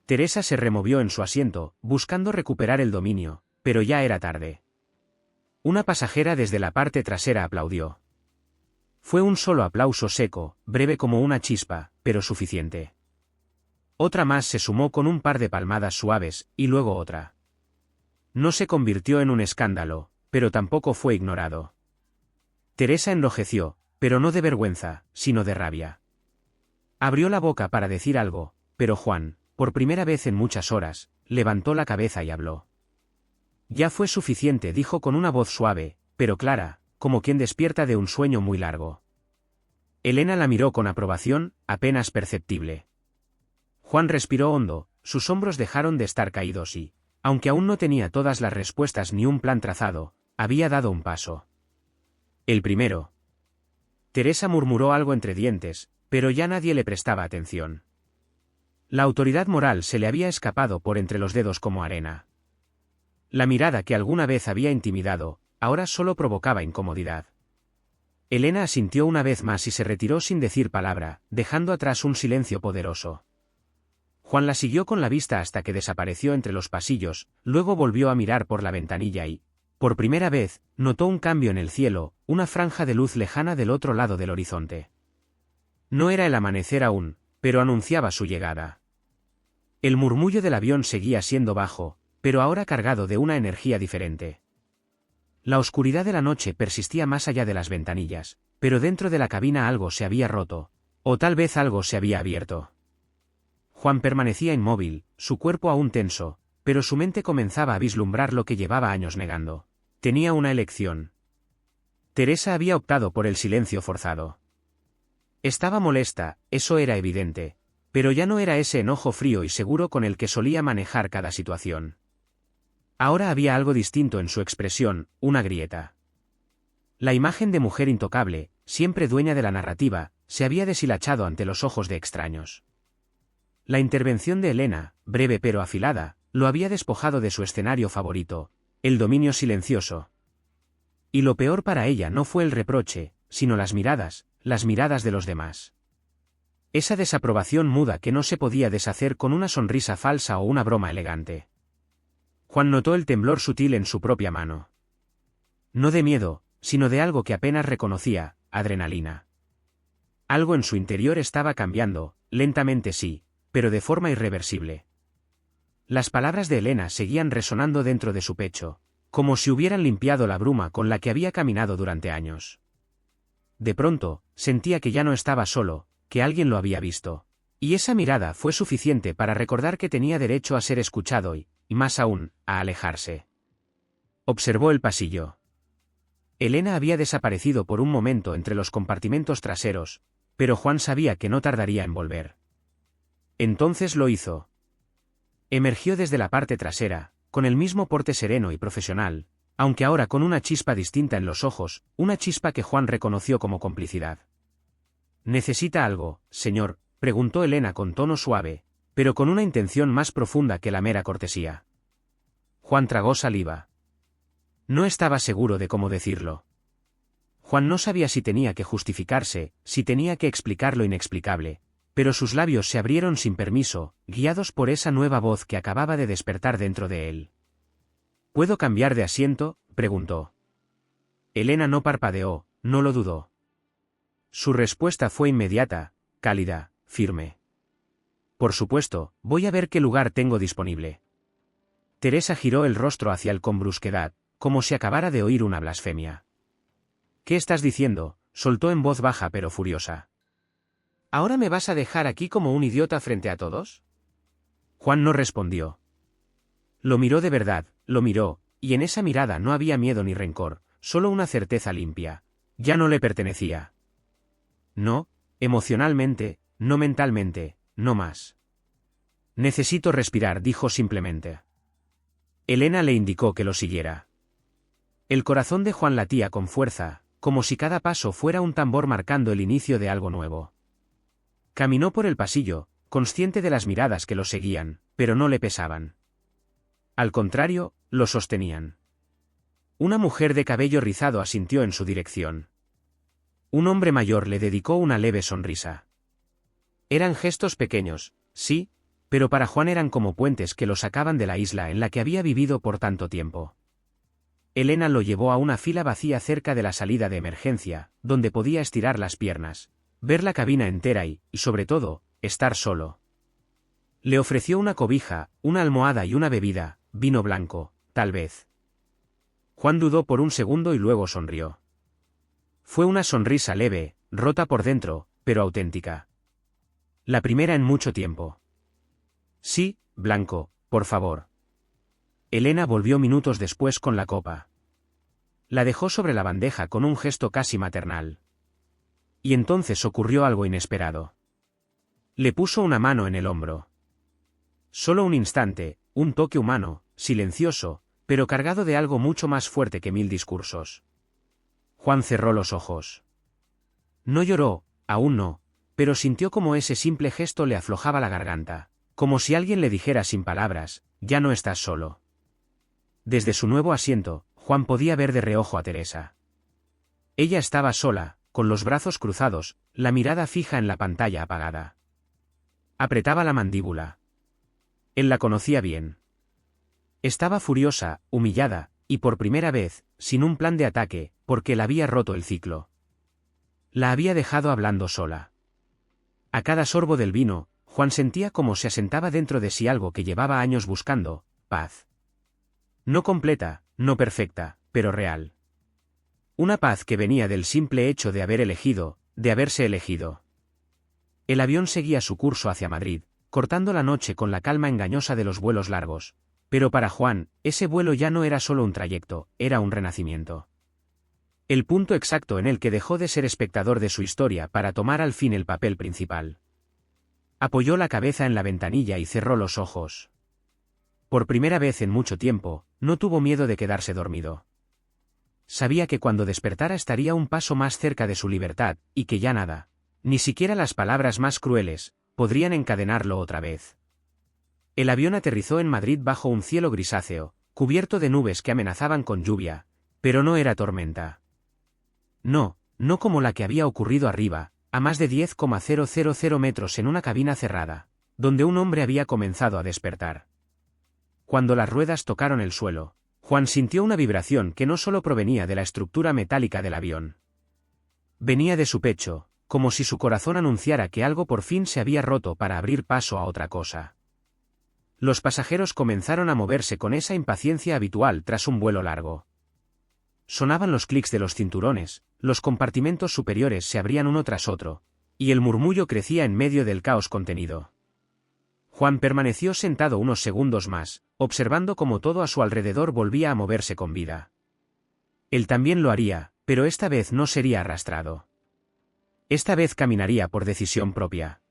Speaker 1: Teresa se removió en su asiento, buscando recuperar el dominio, pero ya era tarde. Una pasajera desde la parte trasera aplaudió. Fue un solo aplauso seco, breve como una chispa, pero suficiente. Otra más se sumó con un par de palmadas suaves, y luego otra. No se convirtió en un escándalo, pero tampoco fue ignorado. Teresa enrojeció, pero no de vergüenza, sino de rabia. Abrió la boca para decir algo, pero Juan, por primera vez en muchas horas, levantó la cabeza y habló. Ya fue suficiente, dijo con una voz suave, pero clara, como quien despierta de un sueño muy largo. Elena la miró con aprobación, apenas perceptible. Juan respiró hondo, sus hombros dejaron de estar caídos y, aunque aún no tenía todas las respuestas ni un plan trazado, había dado un paso. El primero. Teresa murmuró algo entre dientes, pero ya nadie le prestaba atención. La autoridad moral se le había escapado por entre los dedos como arena. La mirada que alguna vez había intimidado, ahora solo provocaba incomodidad. Elena asintió una vez más y se retiró sin decir palabra, dejando atrás un silencio poderoso. Juan la siguió con la vista hasta que desapareció entre los pasillos, luego volvió a mirar por la ventanilla y, por primera vez, notó un cambio en el cielo, una franja de luz lejana del otro lado del horizonte. No era el amanecer aún, pero anunciaba su llegada. El murmullo del avión seguía siendo bajo, pero ahora cargado de una energía diferente. La oscuridad de la noche persistía más allá de las ventanillas, pero dentro de la cabina algo se había roto, o tal vez algo se había abierto. Juan permanecía inmóvil, su cuerpo aún tenso, pero su mente comenzaba a vislumbrar lo que llevaba años negando. Tenía una elección. Teresa había optado por el silencio forzado. Estaba molesta, eso era evidente, pero ya no era ese enojo frío y seguro con el que solía manejar cada situación. Ahora había algo distinto en su expresión, una grieta. La imagen de mujer intocable, siempre dueña de la narrativa, se había deshilachado ante los ojos de extraños. La intervención de Elena, breve pero afilada, lo había despojado de su escenario favorito, el dominio silencioso. Y lo peor para ella no fue el reproche, sino las miradas de los demás. Esa desaprobación muda que no se podía deshacer con una sonrisa falsa o una broma elegante. Juan notó el temblor sutil en su propia mano. No de miedo, sino de algo que apenas reconocía, adrenalina. Algo en su interior estaba cambiando, lentamente sí, pero de forma irreversible. Las palabras de Elena seguían resonando dentro de su pecho, como si hubieran limpiado la bruma con la que había caminado durante años. De pronto, sentía que ya no estaba solo, que alguien lo había visto. Y esa mirada fue suficiente para recordar que tenía derecho a ser escuchado y más aún, a alejarse. Observó el pasillo. Elena había desaparecido por un momento entre los compartimentos traseros, pero Juan sabía que no tardaría en volver. Entonces lo hizo. Emergió desde la parte trasera, con el mismo porte sereno y profesional, aunque ahora con una chispa distinta en los ojos, una chispa que Juan reconoció como complicidad. «¿Necesita algo, señor?», preguntó Elena con tono suave, pero con una intención más profunda que la mera cortesía. Juan tragó saliva. No estaba seguro de cómo decirlo. Juan no sabía si tenía que justificarse, si tenía que explicar lo inexplicable, pero sus labios se abrieron sin permiso, guiados por esa nueva voz que acababa de despertar dentro de él. «¿Puedo cambiar de asiento?», preguntó. Elena no parpadeó, no lo dudó. Su respuesta fue inmediata, cálida, firme. «Por supuesto, voy a ver qué lugar tengo disponible». Teresa giró el rostro hacia él con brusquedad, como si acabara de oír una blasfemia. «¿Qué estás diciendo?», soltó en voz baja pero furiosa. «¿Ahora me vas a dejar aquí como un idiota frente a todos?». Juan no respondió. Lo miró de verdad, lo miró, y en esa mirada no había miedo ni rencor, solo una certeza limpia. Ya no le pertenecía. No, emocionalmente, no mentalmente, no más. «Necesito respirar», dijo simplemente. Elena le indicó que lo siguiera. El corazón de Juan latía con fuerza, como si cada paso fuera un tambor marcando el inicio de algo nuevo. Caminó por el pasillo, consciente de las miradas que lo seguían, pero no le pesaban. Al contrario, lo sostenían. Una mujer de cabello rizado asintió en su dirección. Un hombre mayor le dedicó una leve sonrisa. Eran gestos pequeños, sí, pero para Juan eran como puentes que lo sacaban de la isla en la que había vivido por tanto tiempo. Elena lo llevó a una fila vacía cerca de la salida de emergencia, donde podía estirar las piernas, ver la cabina entera y, sobre todo, estar solo. Le ofreció una cobija, una almohada y una bebida, vino blanco, tal vez. Juan dudó por un segundo y luego sonrió. Fue una sonrisa leve, rota por dentro, pero auténtica. La primera en mucho tiempo. «Sí, Blanco, por favor». Elena volvió minutos después con la copa. La dejó sobre la bandeja con un gesto casi maternal. Y entonces ocurrió algo inesperado. Le puso una mano en el hombro. Solo un instante, un toque humano, silencioso, pero cargado de algo mucho más fuerte que 1000 discursos. Juan cerró los ojos. No lloró, aún no, pero sintió como ese simple gesto le aflojaba la garganta, como si alguien le dijera sin palabras, «Ya no estás solo». Desde su nuevo asiento, Juan podía ver de reojo a Teresa. Ella estaba sola, con los brazos cruzados, la mirada fija en la pantalla apagada. Apretaba la mandíbula. Él la conocía bien. Estaba furiosa, humillada, y por primera vez, sin un plan de ataque, porque la había roto el ciclo. La había dejado hablando sola. A cada sorbo del vino, Juan sentía como se asentaba dentro de sí algo que llevaba años buscando, paz. No completa, no perfecta, pero real. Una paz que venía del simple hecho de haber elegido, de haberse elegido. El avión seguía su curso hacia Madrid, cortando la noche con la calma engañosa de los vuelos largos, pero para Juan, ese vuelo ya no era solo un trayecto, era un renacimiento. El punto exacto en el que dejó de ser espectador de su historia para tomar al fin el papel principal. Apoyó la cabeza en la ventanilla y cerró los ojos. Por primera vez en mucho tiempo, no tuvo miedo de quedarse dormido. Sabía que cuando despertara estaría un paso más cerca de su libertad, y que ya nada, ni siquiera las palabras más crueles, podrían encadenarlo otra vez. El avión aterrizó en Madrid bajo un cielo grisáceo, cubierto de nubes que amenazaban con lluvia, pero no era tormenta. No, no como la que había ocurrido arriba, a más de 10,000 metros en una cabina cerrada, donde un hombre había comenzado a despertar. Cuando las ruedas tocaron el suelo, Juan sintió una vibración que no solo provenía de la estructura metálica del avión. Venía de su pecho, como si su corazón anunciara que algo por fin se había roto para abrir paso a otra cosa. Los pasajeros comenzaron a moverse con esa impaciencia habitual tras un vuelo largo. Sonaban los clics de los cinturones, los compartimentos superiores se abrían uno tras otro, y el murmullo crecía en medio del caos contenido. Juan permaneció sentado unos segundos más, observando cómo todo a su alrededor volvía a moverse con vida. Él también lo haría, pero esta vez no sería arrastrado. Esta vez caminaría por decisión propia.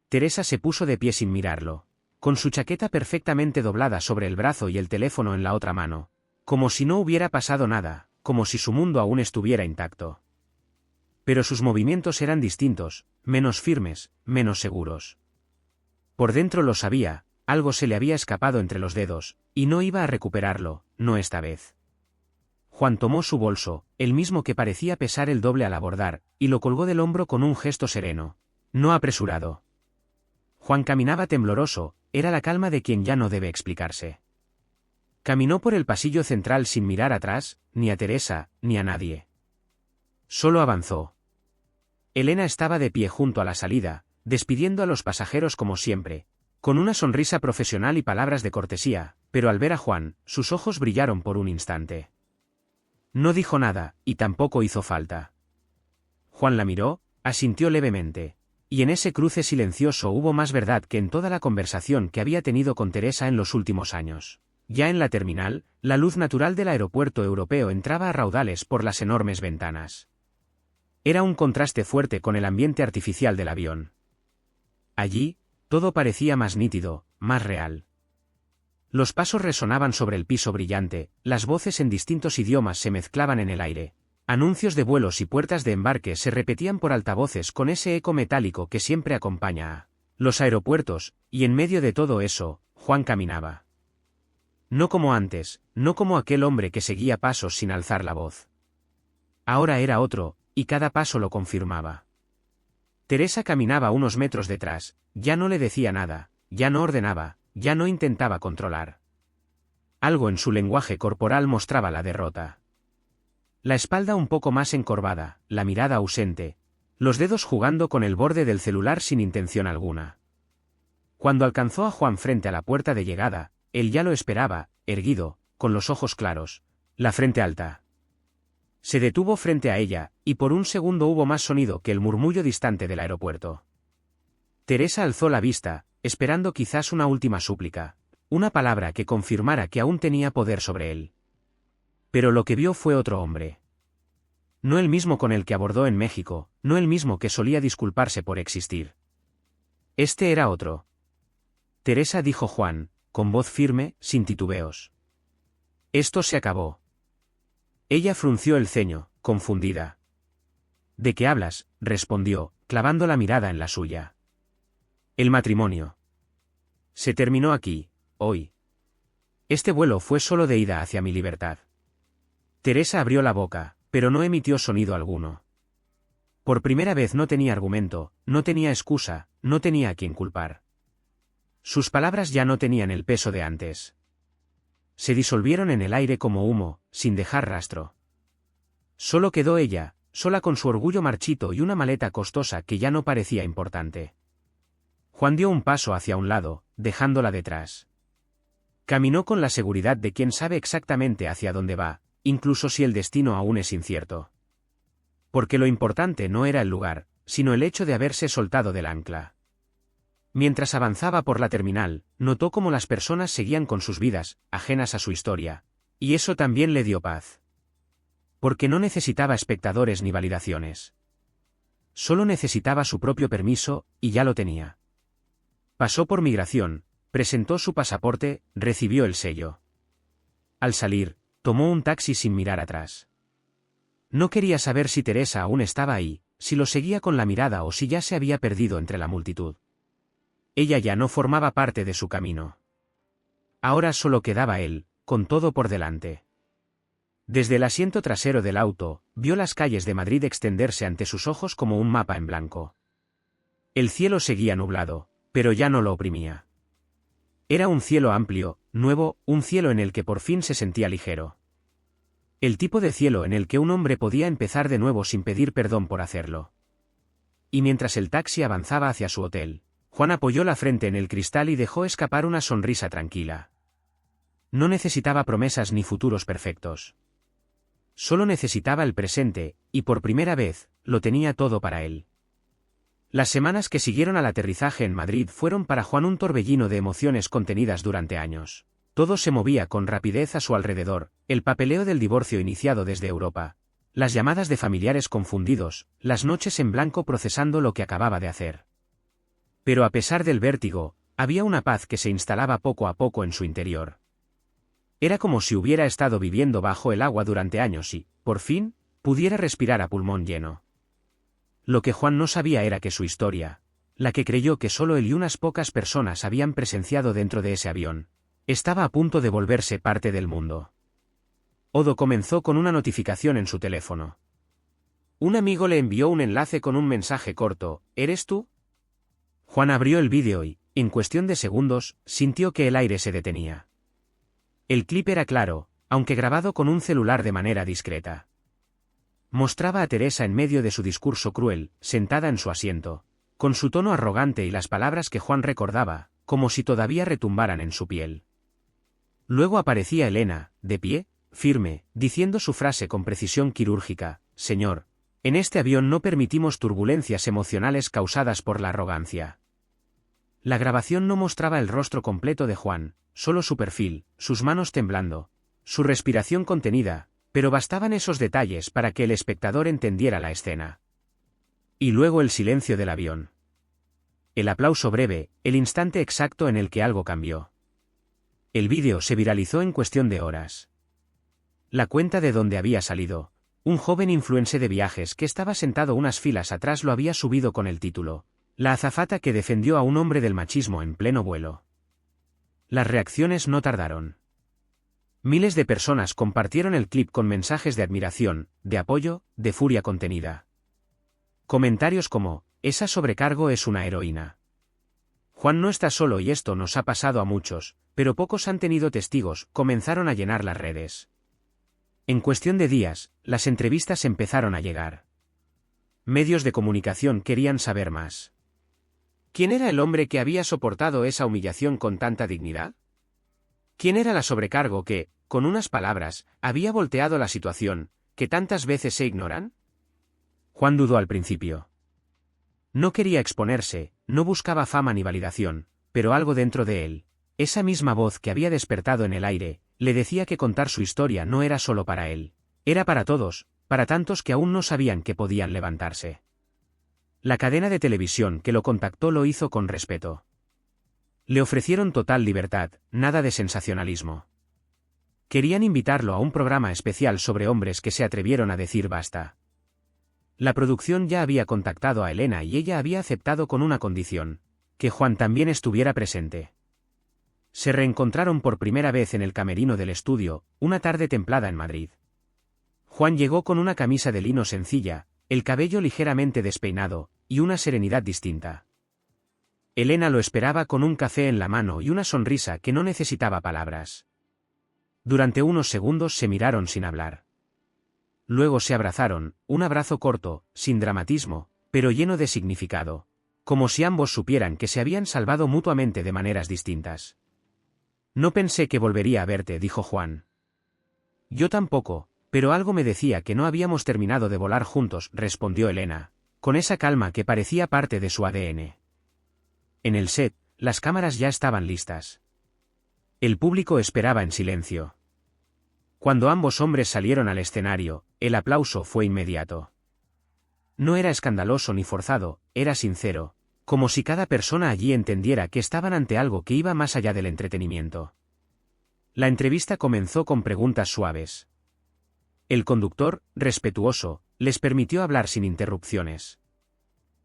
Speaker 1: Teresa se puso de pie sin mirarlo, con su chaqueta perfectamente doblada sobre el brazo y el teléfono en la otra mano, como si no hubiera pasado nada, como si su mundo aún estuviera intacto. Pero sus movimientos eran distintos, menos firmes, menos seguros. Por dentro lo sabía, algo se le había escapado entre los dedos, y no iba a recuperarlo, no esta vez. Juan tomó su bolso, el mismo que parecía pesar el doble al abordar, y lo colgó del hombro con un gesto sereno, no apresurado. Juan caminaba tembloroso, era la calma de quien ya no debe explicarse. Caminó por el pasillo central sin mirar atrás, ni a Teresa, ni a nadie. Solo avanzó. Elena estaba de pie junto a la salida, despidiendo a los pasajeros como siempre, con una sonrisa profesional y palabras de cortesía, pero al ver a Juan, sus ojos brillaron por un instante. No dijo nada, y tampoco hizo falta. Juan la miró, asintió levemente, y en ese cruce silencioso hubo más verdad que en toda la conversación que había tenido con Teresa en los últimos años. Ya en la terminal, la luz natural del aeropuerto europeo entraba a raudales por las enormes ventanas. Era un contraste fuerte con el ambiente artificial del avión. Allí, todo parecía más nítido, más real. Los pasos resonaban sobre el piso brillante, las voces en distintos idiomas se mezclaban en el aire. Anuncios de vuelos y puertas de embarque se repetían por altavoces con ese eco metálico que siempre acompaña a los aeropuertos, y en medio de todo eso, Juan caminaba. No como antes, no como aquel hombre que seguía pasos sin alzar la voz. Ahora era otro, y cada paso lo confirmaba. Teresa caminaba unos metros detrás, ya no le decía nada, ya no ordenaba, ya no intentaba controlar. Algo en su lenguaje corporal mostraba la derrota. La espalda un poco más encorvada, la mirada ausente, los dedos jugando con el borde del celular sin intención alguna. Cuando alcanzó a Juan frente a la puerta de llegada, él ya lo esperaba, erguido, con los ojos claros, la frente alta. Se detuvo frente a ella, y por un segundo hubo más sonido que el murmullo distante del aeropuerto. Teresa alzó la vista, esperando quizás una última súplica, una palabra que confirmara que aún tenía poder sobre él. Pero lo que vio fue otro hombre. No el mismo con el que abordó en México, no el mismo que solía disculparse por existir. Este era otro. Teresa, dijo Juan, con voz firme, sin titubeos. Esto se acabó. Ella frunció el ceño, confundida. ¿De qué hablas?, respondió, clavando la mirada en la suya. El matrimonio. Se terminó aquí, hoy. Este vuelo fue solo de ida hacia mi libertad. Teresa abrió la boca, pero no emitió sonido alguno. Por primera vez no tenía argumento, no tenía excusa, no tenía a quien culpar. Sus palabras ya no tenían el peso de antes. Se disolvieron en el aire como humo, sin dejar rastro. Solo quedó ella, sola con su orgullo marchito y una maleta costosa que ya no parecía importante. Juan dio un paso hacia un lado, dejándola detrás. Caminó con la seguridad de quien sabe exactamente hacia dónde va, incluso si el destino aún es incierto. Porque lo importante no era el lugar, sino el hecho de haberse soltado del ancla. Mientras avanzaba por la terminal, notó cómo las personas seguían con sus vidas, ajenas a su historia. Y eso también le dio paz. Porque no necesitaba espectadores ni validaciones. Solo necesitaba su propio permiso, y ya lo tenía. Pasó por migración, presentó su pasaporte, recibió el sello. Al salir, tomó un taxi sin mirar atrás. No quería saber si Teresa aún estaba ahí, si lo seguía con la mirada o si ya se había perdido entre la multitud. Ella ya no formaba parte de su camino. Ahora solo quedaba él, con todo por delante. Desde el asiento trasero del auto, vio las calles de Madrid extenderse ante sus ojos como un mapa en blanco. El cielo seguía nublado, pero ya no lo oprimía. Era un cielo amplio, nuevo, un cielo en el que por fin se sentía ligero. El tipo de cielo en el que un hombre podía empezar de nuevo sin pedir perdón por hacerlo. Y mientras el taxi avanzaba hacia su hotel, Juan apoyó la frente en el cristal y dejó escapar una sonrisa tranquila. No necesitaba promesas ni futuros perfectos. Solo necesitaba el presente, y por primera vez, lo tenía todo para él. Las semanas que siguieron al aterrizaje en Madrid fueron para Juan un torbellino de emociones contenidas durante años. Todo se movía con rapidez a su alrededor, el papeleo del divorcio iniciado desde Europa, las llamadas de familiares confundidos, las noches en blanco procesando lo que acababa de hacer. Pero a pesar del vértigo, había una paz que se instalaba poco a poco en su interior. Era como si hubiera estado viviendo bajo el agua durante años y, por fin, pudiera respirar a pulmón lleno. Lo que Juan no sabía era que su historia, la que creyó que solo él y unas pocas personas habían presenciado dentro de ese avión, estaba a punto de volverse parte del mundo. Odo comenzó con una notificación en su teléfono. Un amigo le envió un enlace con un mensaje corto: ¿eres tú? Juan abrió el vídeo y, en cuestión de segundos, sintió que el aire se detenía. El clip era claro, aunque grabado con un celular de manera discreta. Mostraba a Teresa en medio de su discurso cruel, sentada en su asiento, con su tono arrogante y las palabras que Juan recordaba, como si todavía retumbaran en su piel. Luego aparecía Elena, de pie, firme, diciendo su frase con precisión quirúrgica: «Señor, en este avión no permitimos turbulencias emocionales causadas por la arrogancia». La grabación no mostraba el rostro completo de Juan, solo su perfil, sus manos temblando, su respiración contenida, pero bastaban esos detalles para que el espectador entendiera la escena. Y luego el silencio del avión. El aplauso breve, el instante exacto en el que algo cambió. El vídeo se viralizó en cuestión de horas. La cuenta de donde había salido, un joven influencer de viajes que estaba sentado unas filas atrás, lo había subido con el título: «La azafata que defendió a un hombre del machismo en pleno vuelo». Las reacciones no tardaron. Miles de personas compartieron el clip con mensajes de admiración, de apoyo, de furia contenida. Comentarios como: «Esa sobrecargo es una heroína». «Juan no está solo y esto nos ha pasado a muchos, pero pocos han tenido testigos», comenzaron a llenar las redes. En cuestión de días, las entrevistas empezaron a llegar. Medios de comunicación querían saber más. ¿Quién era el hombre que había soportado esa humillación con tanta dignidad? ¿Quién era la sobrecargo que, con unas palabras, había volteado la situación, que tantas veces se ignoran? Juan dudó al principio. No quería exponerse, no buscaba fama ni validación, pero algo dentro de él, esa misma voz que había despertado en el aire, le decía que contar su historia no era solo para él, era para todos, para tantos que aún no sabían que podían levantarse. La cadena de televisión que lo contactó lo hizo con respeto. Le ofrecieron total libertad, nada de sensacionalismo. Querían invitarlo a un programa especial sobre hombres que se atrevieron a decir basta. La producción ya había contactado a Elena y ella había aceptado con una condición: que Juan también estuviera presente. Se reencontraron por primera vez en el camerino del estudio, una tarde templada en Madrid. Juan llegó con una camisa de lino sencilla, el cabello ligeramente despeinado, y una serenidad distinta. Elena lo esperaba con un café en la mano y una sonrisa que no necesitaba palabras. Durante unos segundos se miraron sin hablar. Luego se abrazaron, un abrazo corto, sin dramatismo, pero lleno de significado, como si ambos supieran que se habían salvado mutuamente de maneras distintas. «No pensé que volvería a verte», dijo Juan. «Yo tampoco, pero algo me decía que no habíamos terminado de volar juntos», respondió Elena, con esa calma que parecía parte de su ADN. En el set, las cámaras ya estaban listas. El público esperaba en silencio. Cuando ambos hombres salieron al escenario, el aplauso fue inmediato. No era escandaloso ni forzado, era sincero, como si cada persona allí entendiera que estaban ante algo que iba más allá del entretenimiento. La entrevista comenzó con preguntas suaves. El conductor, respetuoso, les permitió hablar sin interrupciones.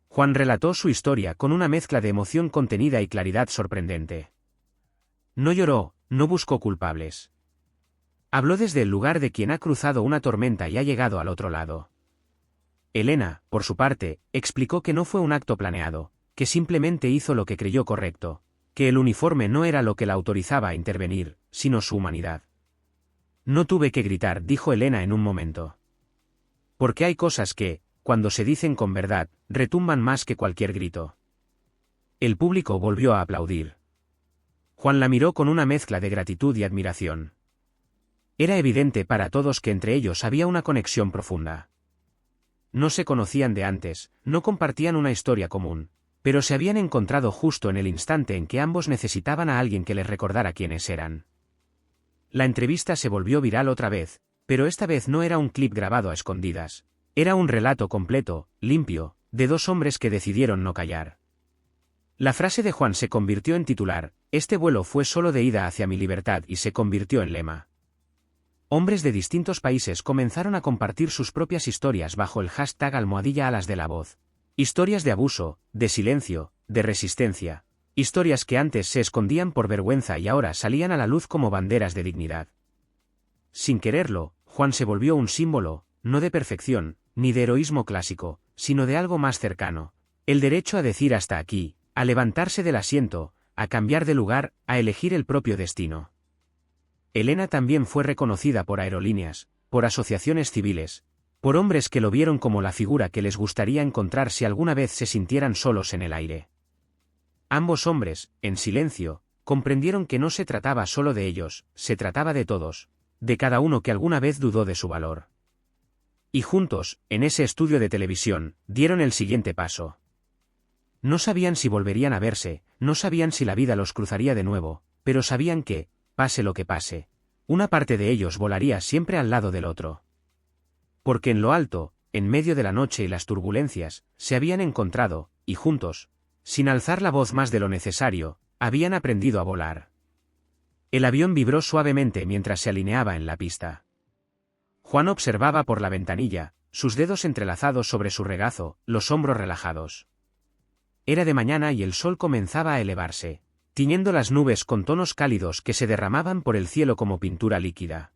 Speaker 1: Juan relató su historia con una mezcla de emoción contenida y claridad sorprendente. No lloró, no buscó culpables. Habló desde el lugar de quien ha cruzado una tormenta y ha llegado al otro lado. Elena, por su parte, explicó que no fue un acto planeado, que simplemente hizo lo que creyó correcto, que el uniforme no era lo que la autorizaba a intervenir, sino su humanidad. No tuve que gritar, dijo Elena en un momento. Porque hay cosas que, cuando se dicen con verdad, retumban más que cualquier grito. El público volvió a aplaudir. Juan la miró con una mezcla de gratitud y admiración. Era evidente para todos que entre ellos había una conexión profunda. No se conocían de antes, no compartían una historia común, pero se habían encontrado justo en el instante en que ambos necesitaban a alguien que les recordara quiénes eran. La entrevista se volvió viral otra vez, pero esta vez no era un clip grabado a escondidas. Era un relato completo, limpio, de dos hombres que decidieron no callar. La frase de Juan se convirtió en titular, este vuelo fue solo de ida hacia mi libertad, y se convirtió en lema. Hombres de distintos países comenzaron a compartir sus propias historias bajo el hashtag #Alas de la Voz. Historias de abuso, de silencio, de resistencia. Historias que antes se escondían por vergüenza y ahora salían a la luz como banderas de dignidad. Sin quererlo, Juan se volvió un símbolo, no de perfección, ni de heroísmo clásico, sino de algo más cercano. El derecho a decir hasta aquí, a levantarse del asiento, a cambiar de lugar, a elegir el propio destino. Elena también fue reconocida por aerolíneas, por asociaciones civiles, por hombres que lo vieron como la figura que les gustaría encontrar si alguna vez se sintieran solos en el aire. Ambos hombres, en silencio, comprendieron que no se trataba solo de ellos, se trataba de todos, de cada uno que alguna vez dudó de su valor. Y juntos, en ese estudio de televisión, dieron el siguiente paso. No sabían si volverían a verse, no sabían si la vida los cruzaría de nuevo, pero sabían que, pase lo que pase, una parte de ellos volaría siempre al lado del otro. Porque en lo alto, en medio de la noche y las turbulencias, se habían encontrado, y juntos, sin alzar la voz más de lo necesario, habían aprendido a volar. El avión vibró suavemente mientras se alineaba en la pista. Juan observaba por la ventanilla, sus dedos entrelazados sobre su regazo, los hombros relajados. Era de mañana y el sol comenzaba a elevarse, tiñendo las nubes con tonos cálidos que se derramaban por el cielo como pintura líquida.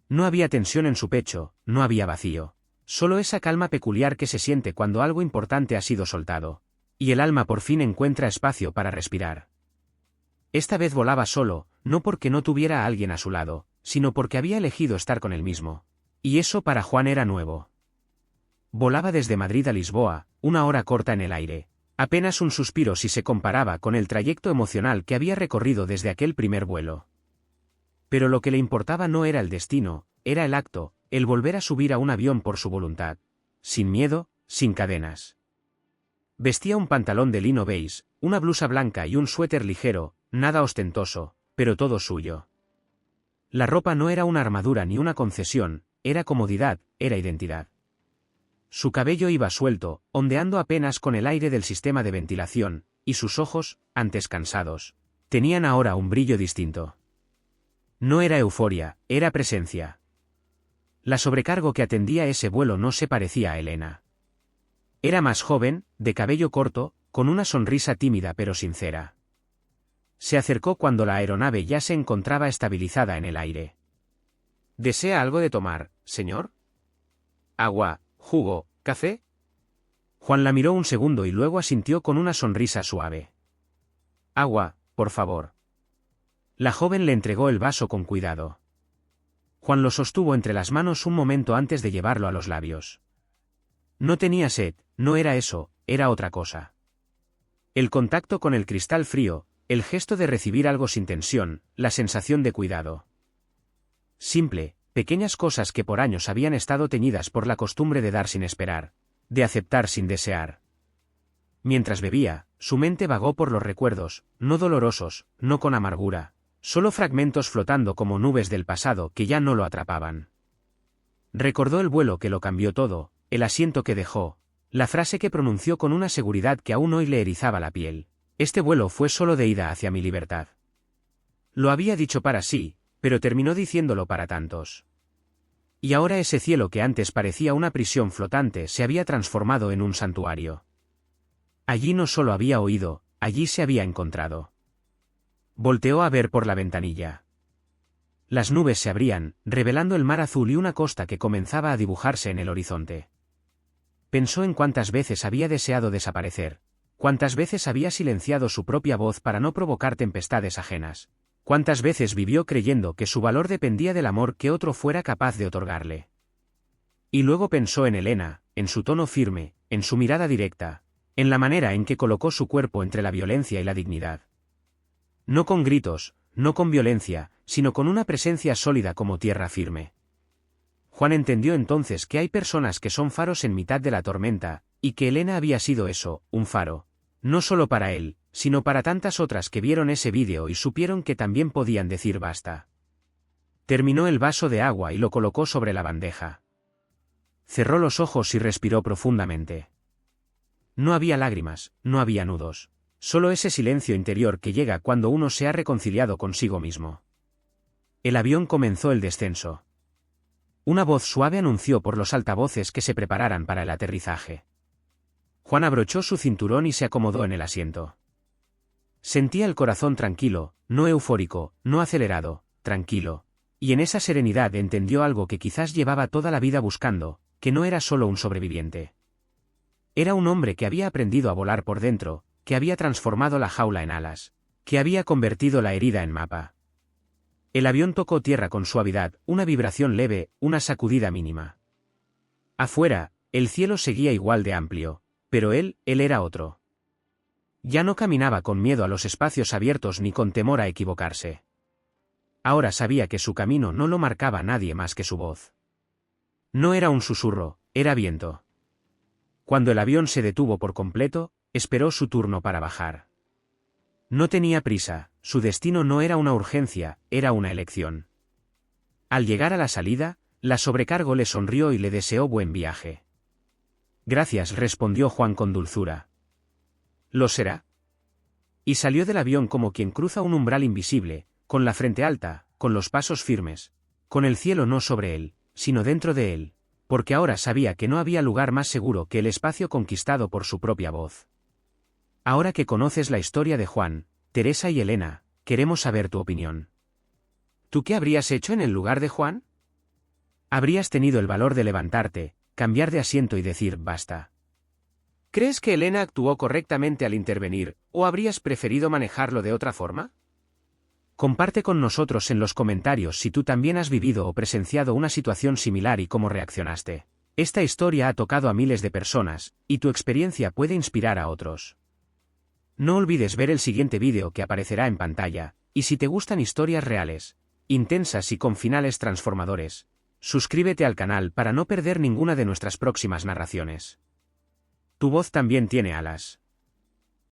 Speaker 1: No había tensión en su pecho, no había vacío, solo esa calma peculiar que se siente cuando algo importante ha sido soltado, y el alma por fin encuentra espacio para respirar. Esta vez volaba solo, no porque no tuviera a alguien a su lado, sino porque había elegido estar con él mismo. Y eso para Juan era nuevo. Volaba desde Madrid a Lisboa, una hora corta en el aire. Apenas un suspiro si se comparaba con el trayecto emocional que había recorrido desde aquel primer vuelo. Pero lo que le importaba no era el destino, era el acto, el volver a subir a un avión por su voluntad. Sin miedo, sin cadenas. Vestía un pantalón de lino beige, una blusa blanca y un suéter ligero, nada ostentoso, pero todo suyo. La ropa no era una armadura ni una concesión, era comodidad, era identidad. Su cabello iba suelto, ondeando apenas con el aire del sistema de ventilación, y sus ojos, antes cansados, tenían ahora un brillo distinto. No era euforia, era presencia. La sobrecargo que atendía ese vuelo no se parecía a Elena. Era más joven, de cabello corto, con una sonrisa tímida pero sincera. Se acercó cuando la aeronave ya se encontraba estabilizada en el aire. ¿Desea algo de tomar, señor? ¿Agua, jugo, café? Juan la miró un segundo y luego asintió con una sonrisa suave. Agua, por favor. La joven le entregó el vaso con cuidado. Juan lo sostuvo entre las manos un momento antes de llevarlo a los labios. No tenía sed, no era eso, era otra cosa. El contacto con el cristal frío, el gesto de recibir algo sin tensión, la sensación de cuidado. Simple, pequeñas cosas que por años habían estado teñidas por la costumbre de dar sin esperar, de aceptar sin desear. Mientras bebía, su mente vagó por los recuerdos, no dolorosos, no con amargura, solo fragmentos flotando como nubes del pasado que ya no lo atrapaban. Recordó el vuelo que lo cambió todo, el asiento que dejó, la frase que pronunció con una seguridad que aún hoy le erizaba la piel. Este vuelo fue solo de ida hacia mi libertad. Lo había dicho para sí, pero terminó diciéndolo para tantos. Y ahora ese cielo que antes parecía una prisión flotante se había transformado en un santuario. Allí no solo había oído, allí se había encontrado. Volteó a ver por la ventanilla. Las nubes se abrían, revelando el mar azul y una costa que comenzaba a dibujarse en el horizonte. Pensó en cuántas veces había deseado desaparecer, ¿Cuántas veces había silenciado su propia voz para no provocar tempestades ajenas? ¿Cuántas veces vivió creyendo que su valor dependía del amor que otro fuera capaz de otorgarle? Y luego pensó en Elena, en su tono firme, en su mirada directa, en la manera en que colocó su cuerpo entre la violencia y la dignidad. No con gritos, no con violencia, sino con una presencia sólida como tierra firme. Juan entendió entonces que hay personas que son faros en mitad de la tormenta, y que Elena había sido eso, un faro. No solo para él, sino para tantas otras que vieron ese vídeo y supieron que también podían decir basta. Terminó el vaso de agua y lo colocó sobre la bandeja. Cerró los ojos y respiró profundamente. No había lágrimas, no había nudos. Solo ese silencio interior que llega cuando uno se ha reconciliado consigo mismo. El avión comenzó el descenso. Una voz suave anunció por los altavoces que se prepararan para el aterrizaje. Juan abrochó su cinturón y se acomodó en el asiento. Sentía el corazón tranquilo, no eufórico, no acelerado, tranquilo. Y en esa serenidad entendió algo que quizás llevaba toda la vida buscando, que no era solo un sobreviviente. Era un hombre que había aprendido a volar por dentro, que había transformado la jaula en alas, que había convertido la herida en mapa. El avión tocó tierra con suavidad, una vibración leve, una sacudida mínima. Afuera, el cielo seguía igual de amplio, pero él era otro. Ya no caminaba con miedo a los espacios abiertos ni con temor a equivocarse. Ahora sabía que su camino no lo marcaba nadie más que su voz. No era un susurro, era viento. Cuando el avión se detuvo por completo, esperó su turno para bajar. No tenía prisa, su destino no era una urgencia, era una elección. Al llegar a la salida, la sobrecargo le sonrió y le deseó buen viaje. Gracias, respondió Juan con dulzura. ¿Lo será? Y salió del avión como quien cruza un umbral invisible, con la frente alta, con los pasos firmes, con el cielo no sobre él, sino dentro de él, porque ahora sabía que no había lugar más seguro que el espacio conquistado por su propia voz. Ahora que conoces la historia de Juan, Teresa y Elena, queremos saber tu opinión. ¿Tú qué habrías hecho en el lugar de Juan? ¿Habrías tenido el valor de levantarte, cambiar de asiento y decir basta? ¿Crees que Elena actuó correctamente al intervenir, o habrías preferido manejarlo de otra forma? Comparte con nosotros en los comentarios si tú también has vivido o presenciado una situación similar y cómo reaccionaste. Esta historia ha tocado a miles de personas, y tu experiencia puede inspirar a otros. No olvides ver el siguiente vídeo que aparecerá en pantalla, y si te gustan historias reales, intensas y con finales transformadores, suscríbete al canal para no perder ninguna de nuestras próximas narraciones. Tu voz también tiene alas.